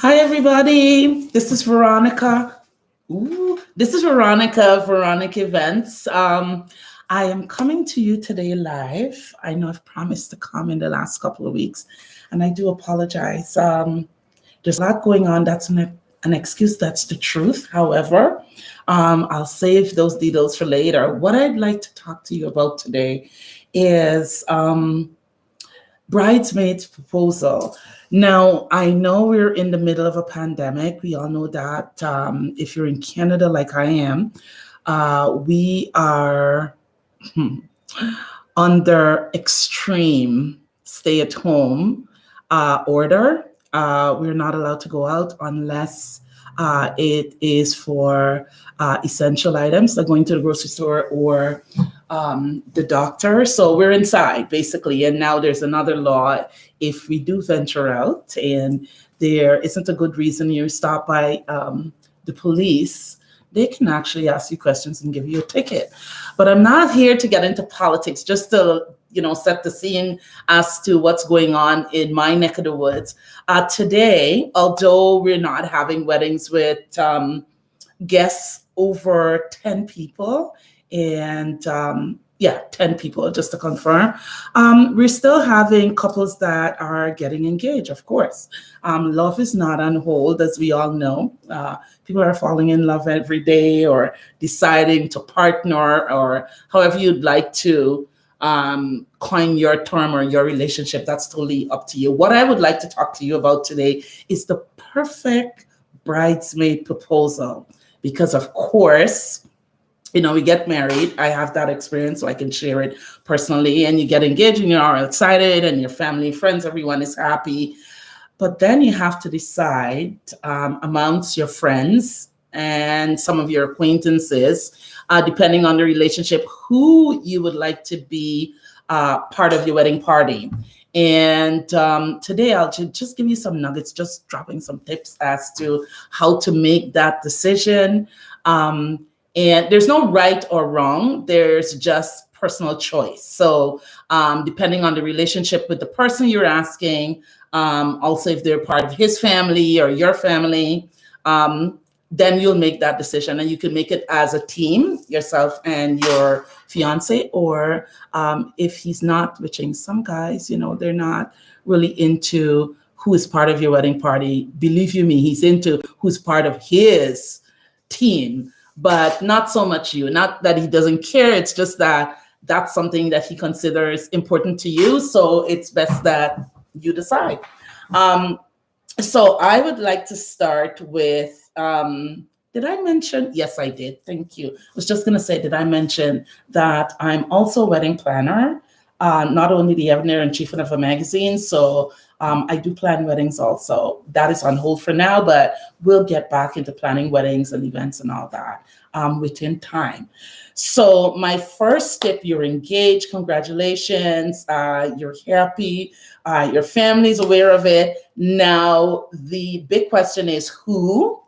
Hi, everybody. This is Veronica. This is Veronica Events. I am coming to you today live. I know I've promised to come in the last couple of weeks, and I do apologize. There's a lot going on. That's an excuse. That's the truth. However, I'll save those details for later. What I'd like to talk to you about today is Bridesmaid's proposal. Now, I know we're in the middle of a pandemic. We all know that. If you're in Canada, like I am, we are under extreme stay at home order. We're not allowed to go out unless it is for essential items, like going to the grocery store or the doctor. So we're inside basically. And now there's another law. If we do venture out and there isn't a good reason you stop by the police, they can actually ask you questions and give you a ticket. But I'm not here to get into politics, just to set the scene as to what's going on in my neck of the woods. Today, although we're not having weddings with guests over 10 people, and 10 people, just to confirm. We're still having couples that are getting engaged, of course. Love is not on hold, as we all know. People are falling in love every day or deciding to partner or however you'd like to coin your term or your relationship. That's totally up to you. What I would like to talk to you about today is the perfect bridesmaid proposal. Because, of course, we get married. I have that experience, so I can share it personally. And you get engaged and you're all excited and your family, friends, everyone is happy. But then you have to decide amongst your friends and some of your acquaintances, depending on the relationship, who you would like to be part of your wedding party. And today I'll just give you some nuggets, just dropping some tips as to how to make that decision. And there's no right or wrong. There's just personal choice. So depending on the relationship with the person you're asking, also if they're part of his family or your family, then you'll make that decision. And you can make it as a team, yourself and your fiance, or if he's not, which in some guys, they're not really into who is part of your wedding party. Believe you me, he's into who's part of his team, but not so much you. Not that he doesn't care. It's just that that's something that he considers important to you. So it's best that you decide. So I would like to start with, did I mention? Yes, I did. Thank you. I was just going to say, did I mention that I'm also a wedding planner, not only the editor-in-chief of a magazine. So I do plan weddings also. That is on hold for now, but we'll get back into planning weddings and events and all that within time. So my first tip, you're engaged, congratulations, you're happy, your family's aware of it. Now, the big question is who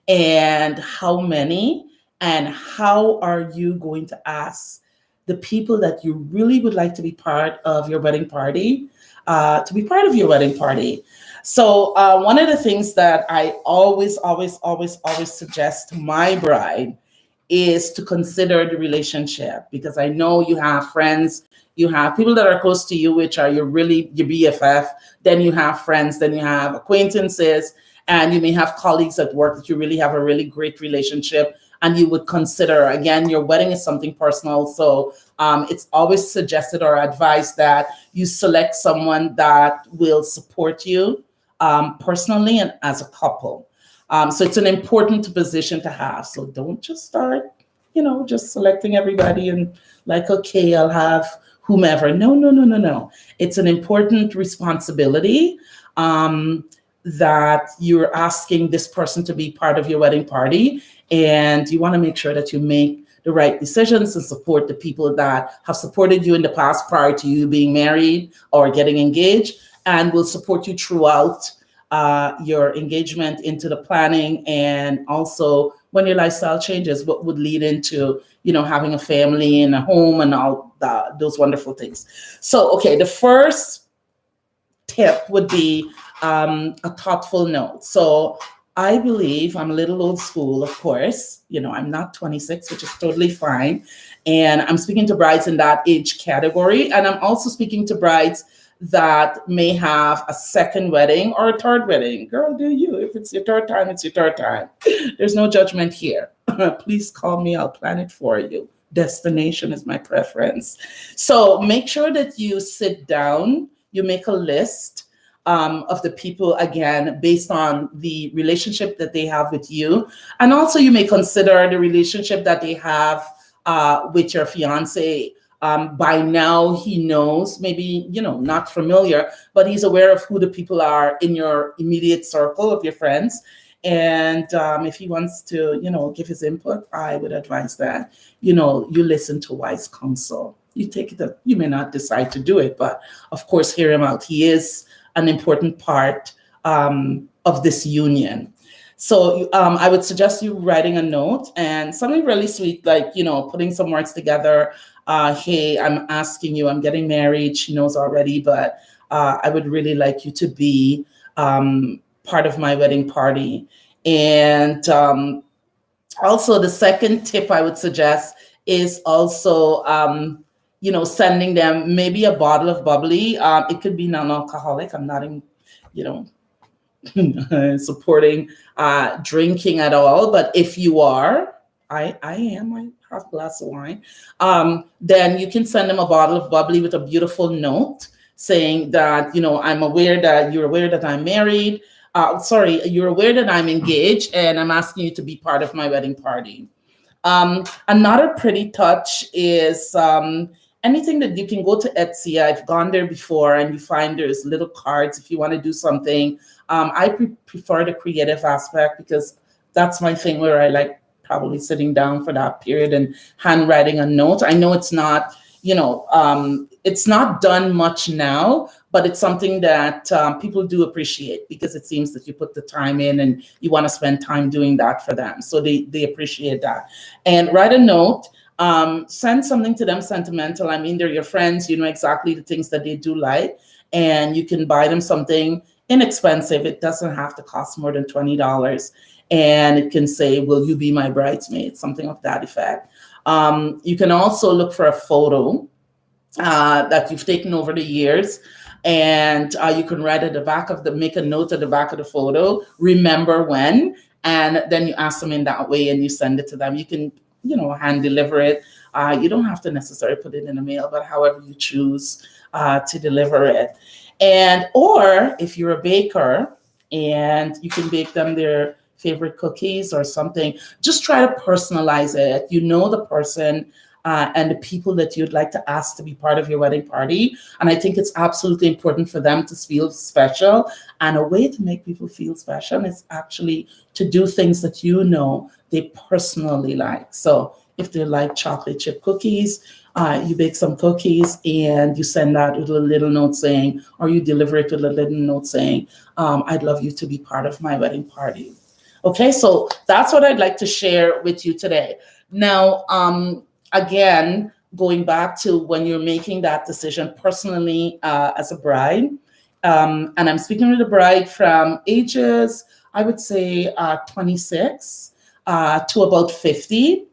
and how many, and how are you going to ask the people that you really would like to be part of your wedding party to be part of your wedding party. So one of the things that I always suggest to my bride is to consider the relationship, because I know you have friends, you have people that are close to you, which are your BFF, then you have friends, then you have acquaintances, and you may have colleagues at work that you really have a really great relationship, and you would consider, again, your wedding is something personal. So it's always suggested or advised that you select someone that will support you personally and as a couple. So it's an important position to have. So don't just start, just selecting everybody and like, okay, I'll have whomever. No. It's an important responsibility that you're asking this person to be part of your wedding party. And you want to make sure that you make the right decisions and support the people that have supported you in the past prior to you being married or getting engaged, and will support you throughout your engagement into the planning, and also when your lifestyle changes, what would lead into, having a family and a home and all those wonderful things. So, okay, the first tip would be a thoughtful note. So I believe I'm a little old school, of course. I'm not 26, which is totally fine. And I'm speaking to brides in that age category. And I'm also speaking to brides that may have a second wedding or a third wedding. Girl, do you? If it's your third time, it's your third time. There's no judgment here. Please call me, I'll plan it for you. Destination is my preference. So make sure that you sit down, you make a list of the people, again, based on the relationship that they have with you. And also you may consider the relationship that they have with your fiance. By now he knows, maybe, not familiar, but he's aware of who the people are in your immediate circle of your friends. And if he wants to, give his input, I would advise that, you listen to wise counsel. You take it, you may not decide to do it, but of course, hear him out. He is an important part of this union. So I would suggest you writing a note and something really sweet, like, putting some words together. Hey, I'm asking you, I'm getting married. She knows already, but I would really like you to be part of my wedding party. And also the second tip I would suggest is also, sending them maybe a bottle of bubbly. It could be non-alcoholic. I'm not supporting drinking at all, but if you are, I am, I have a glass of wine, then you can send them a bottle of bubbly with a beautiful note saying that, I'm aware that you're aware that I'm married. You're aware that I'm engaged and I'm asking you to be part of my wedding party. Another pretty touch is anything that you can go to Etsy. I've gone there before, and you find there's little cards if you want to do something. I prefer the creative aspect because that's my thing, where I like probably sitting down for that period and handwriting a note. I know it's not, it's not done much now, but it's something that people do appreciate because it seems that you put the time in and you want to spend time doing that for them. So they appreciate that. And write a note, send something to them sentimental. I mean, they're your friends, you know exactly the things that they do like, and you can buy them something inexpensive. It doesn't have to cost more than $20. And it can say, will you be my bridesmaid? Something of that effect. You can also look for a photo that you've taken over the years. And you can write at the back of make a note at the back of the photo, remember when, and then you ask them in that way and you send it to them. You can, hand deliver it. You don't have to necessarily put it in the mail, but however you choose to deliver it. Or if you're a baker and you can bake them their favorite cookies or something, just try to personalize it. The person and the people that you'd like to ask to be part of your wedding party. And I think it's absolutely important for them to feel special. And a way to make people feel special is actually to do things that they personally like. So if they like chocolate chip cookies, you bake some cookies and you send that with a little note saying, or you deliver it with a little note saying, I'd love you to be part of my wedding party. Okay, so that's what I'd like to share with you today. Now, again, going back to when you're making that decision personally as a bride, and I'm speaking with a bride from ages, I would say 26 to about 50.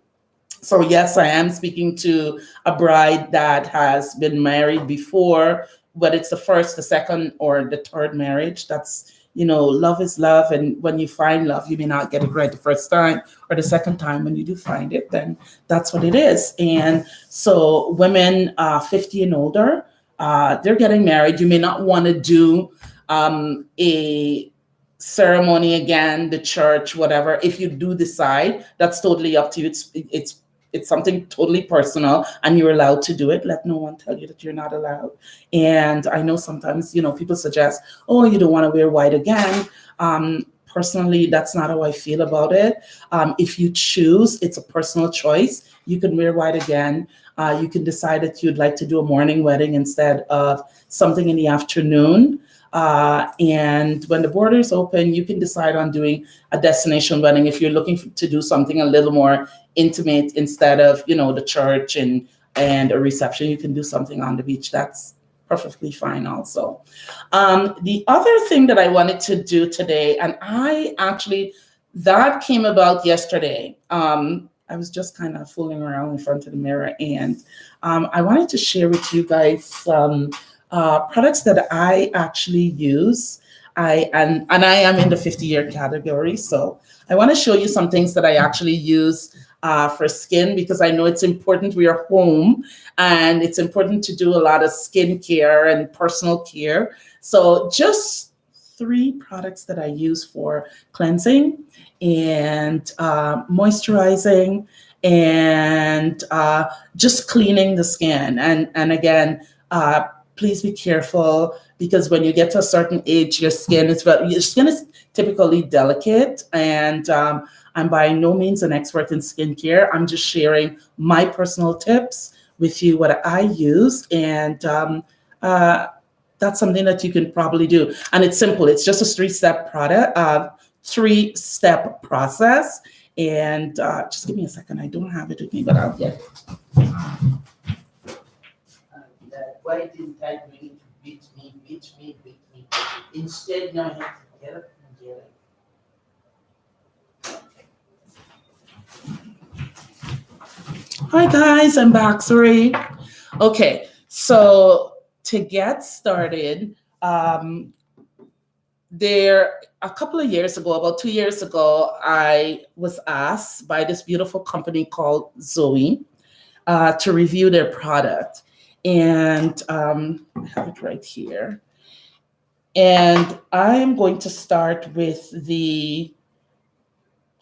So yes, I am speaking to a bride that has been married before, whether it's the first, the second, or the third marriage. That's, love is love. And when you find love, you may not get it right the first time or the second time. When you do find it, then that's what it is. And so women 50 and older, they're getting married. You may not want to do a ceremony again, the church, whatever. If you do decide, that's totally up to you. It's something totally personal and you're allowed to do it. Let no one tell you that you're not allowed. And I know sometimes, people suggest, oh, you don't want to wear white again. Personally, that's not how I feel about it. If you choose, it's a personal choice. You can wear white again. You can decide that you'd like to do a morning wedding instead of something in the afternoon. And when the borders open, you can decide on doing a destination wedding if you're looking to do something a little more intimate instead of, the church and a reception. You can do something on the beach. That's perfectly fine also. The other thing that I wanted to do today, and that came about yesterday. I was just kind of fooling around in front of the mirror, and I wanted to share with you guys some products that I actually use. And I am in the 50-year category, so I want to show you some things that I actually use for skin, because I know it's important. We are home, and it's important to do a lot of skincare and personal care. So just 3 products that I use for cleansing and moisturizing and just cleaning the skin. And again, please be careful, because when you get to a certain age, your skin is typically delicate. And I'm by no means an expert in skincare. I'm just sharing my personal tips with you, what I use, and that's something that you can probably do. And it's simple. It's just a 3-step product, 3-step process. And just give me a second. I don't have it with me, but I'll get it. Why didn't I bring it with me? Instead, now I have to get up and get it. Hi guys, I'm back. Sorry. Okay, so to get started, there a couple of years ago, about 2 years ago, I was asked by this beautiful company called Zoe to review their product. And I have it right here. And I am going to start with the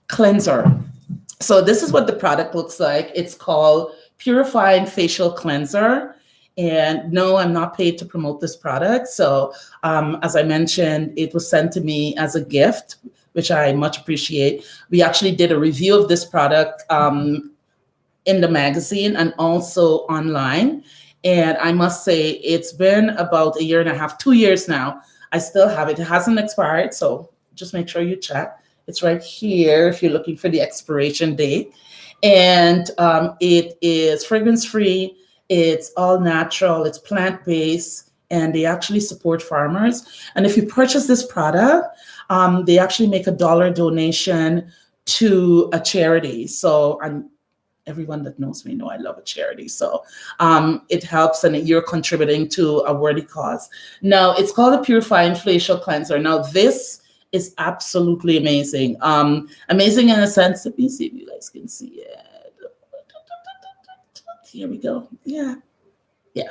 cleanser. So this is what the product looks like. It's called Purifying Facial Cleanser. And no, I'm not paid to promote this product. So as I mentioned, it was sent to me as a gift, which I much appreciate. We actually did a review of this product in the magazine and also online. And I must say, it's been about 1.5 years, 2 years now. I still have it. It hasn't expired, so just make sure you check. It's right here if you're looking for the expiration date. And it is fragrance-free. It's all natural. It's plant-based. And they actually support farmers. And if you purchase this product, they actually make $1 donation to a charity. So everyone that knows me know I love a charity. So it helps, and you're contributing to a worthy cause. Now, it's called a Purifying Facial Cleanser. Now, this is absolutely amazing. Amazing in a sense. Let me see if you guys can see it. Here we go. Yeah,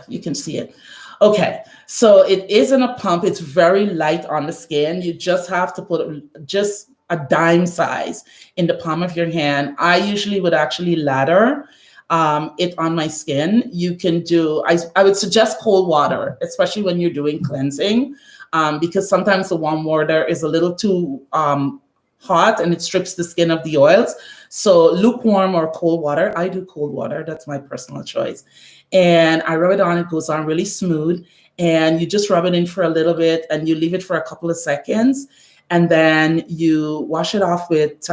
you can see it. Okay, so it is in a pump. It's very light on the skin. You just have to put just a dime size in the palm of your hand. I usually would actually lather it on my skin. You can do, I would suggest cold water, especially when you're doing cleansing, because sometimes the warm water is a little too hot and it strips the skin of the oils. So lukewarm or cold water. I do cold water. That's my personal choice. And I rub it on. It goes on really smooth. And you just rub it in for a little bit and you leave it for a couple of seconds. And then you wash it off with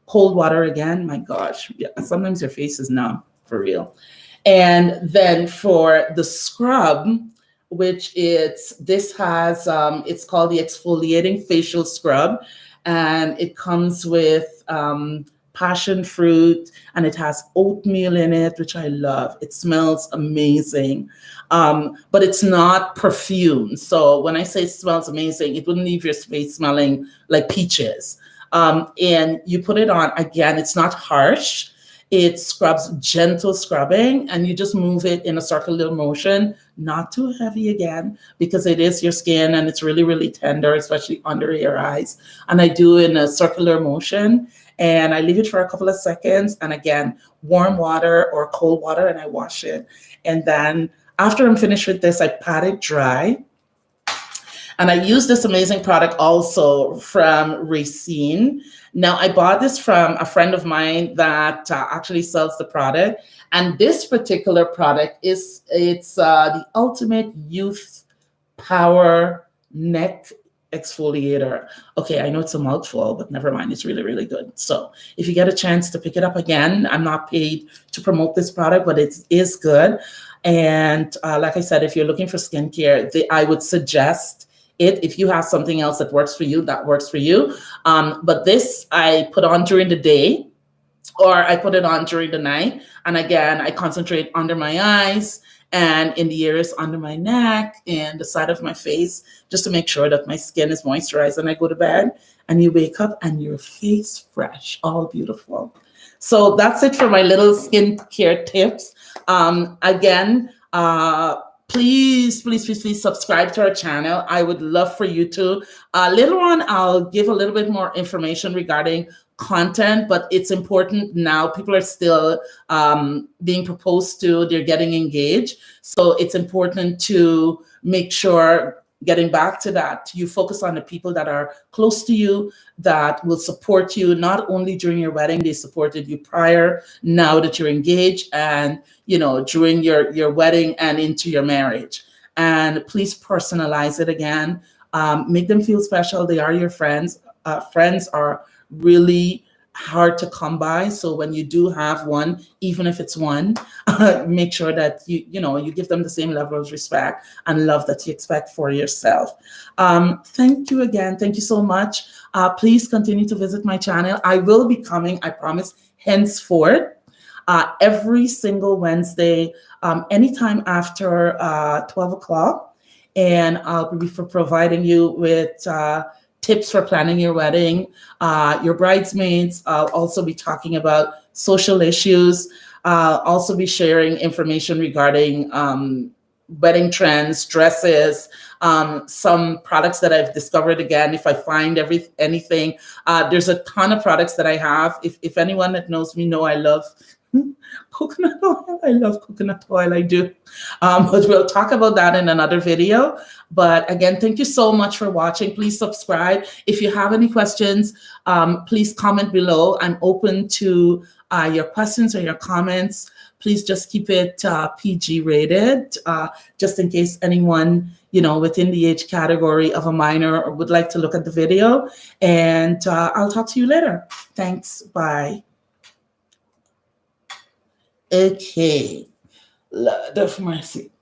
cold water again. My gosh, yeah, sometimes your face is numb, for real. And then for the scrub, which it's called the Exfoliating Facial Scrub. And it comes with passion fruit, and it has oatmeal in it, which I love. It smells amazing, but it's not perfume. So when I say it smells amazing, it wouldn't leave your face smelling like peaches. And you put it on, again, it's not harsh. It scrubs, gentle scrubbing, and you just move it in a circular motion, not too heavy again, because it is your skin and it's really, really tender, especially under your eyes. And I do in a circular motion, and I leave it for a couple of seconds. And again, warm water or cold water, and I wash it. And then after I'm finished with this, I pat it dry. And I use this amazing product also from Racine. Now, I bought this from a friend of mine that actually sells the product. And this particular product it's the Ultimate Youth Power Neck Exfoliator. Okay, I know it's a mouthful, but never mind. It's really, really good. So if you get a chance to pick it up, again, I'm not paid to promote this product, but it is good. And like I said, if you're looking for skincare, I would suggest it. If you have something else that works for you, that works for you. But this I put on during the day, or I put it on during the night. And again, I concentrate under my eyes and in the areas under my neck and the side of my face, just to make sure that my skin is moisturized. And I go to bed, and you wake up and your face fresh, all beautiful. So that's it for my little skincare tips. Again, please, please, please, please subscribe to our channel. I would love for you to. Later on, I'll give a little bit more information regarding content, but it's important now. People are still being proposed to, they're getting engaged. So it's important to make sure, getting back to that, you focus on the people that are close to you, that will support you, not only during your wedding, they supported you prior, now that you're engaged, and during your wedding and into your marriage. And please personalize it again. Make them feel special. They are your friends. Friends are really hard to come by. So when you do have one, even if it's one, make sure that you give them the same level of respect and love that you expect for yourself. Thank you again. Thank you so much. Please continue to visit my channel. I will be coming, I promise, henceforth, every single Wednesday, anytime after 12 o'clock. And I'll be providing you with tips for planning your wedding, your bridesmaids. I'll also be talking about social issues. I'll also be sharing information regarding wedding trends, dresses, some products that I've discovered. Again, if I find anything, there's a ton of products that I have. If anyone that knows me know I love coconut oil. I love coconut oil, I do. But we'll talk about that in another video. But again, thank you so much for watching. Please subscribe. If you have any questions, please comment below. I'm open to your questions or your comments. Please just keep it PG rated, just in case anyone within the age category of a minor would like to look at the video. And I'll talk to you later. Thanks. Bye. Okay, Lord of mercy.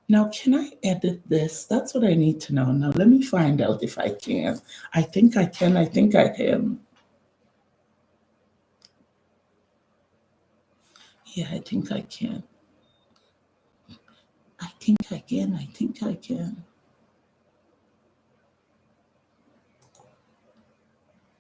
Now, can I edit this? That's what I need to know. Now, let me find out if I can. I think I can. I think I can. Yeah, I think I can. I think I can. I think I can.